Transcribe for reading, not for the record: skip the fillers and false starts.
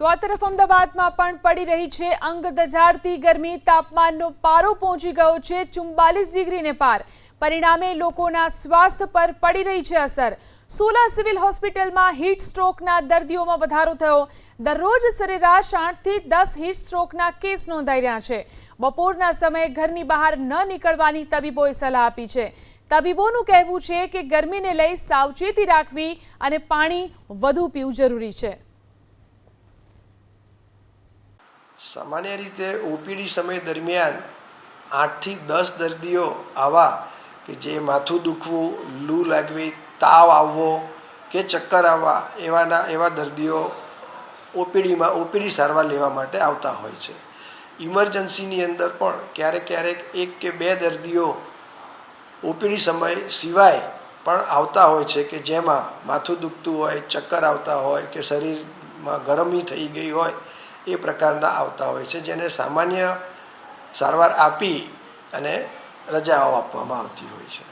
તો આ તરફ અમદાવાદમાં પણ પડી રહી છે અંગ દજાડતી ગરમી। તાપમાનનો પારો પહોંચી ગયો છે 44 ડિગ્રીને પાર। પરિણામે લોકોના સ્વાસ્થ્ય પર પડી રહી છે અસર। સોલા સિવિલ હોસ્પિટલમાં હીટ સ્ટ્રોકના દર્દીઓમાં વધારો થયો। દરરોજ સરેરાશ 8 થી 10 હીટ સ્ટ્રોકના કેસ નોંધાઈ રહ્યા છે। બપોરના સમયે ઘરની બહાર ન નીકળવાની તબીબોએ સલાહ આપી છે। તબીબોનું કહેવું છે કે ગરમીને લઈ સાવચેતી રાખવી અને પાણી વધુ પીવું જરૂરી છે। सामान्य रीते ओपीडी समय दरमियान 8 થી 10 दर्दीओ आवा कि जे माथुं दुखवुं, लू लागवी, ताव आववो के चक्कर आववा एवा दर्दीओ ओपीडी सारवार लेवा माटे आवता होय छे। इमरजन्सीनी अंदर पण क्यारेक क्यारेक 1 के 2 दर्दीओ ओपीडी समय सिवाय पण आवता होय छे कि जेमां माथुं दुखतुं होय, चक्कर आवता होय के शरीरमां गरमी थई गई होय ए प्रकारना आवता होय छे, जेने सामान्य सारवार आपी अने रजाओ आपवामां आवती होय छे।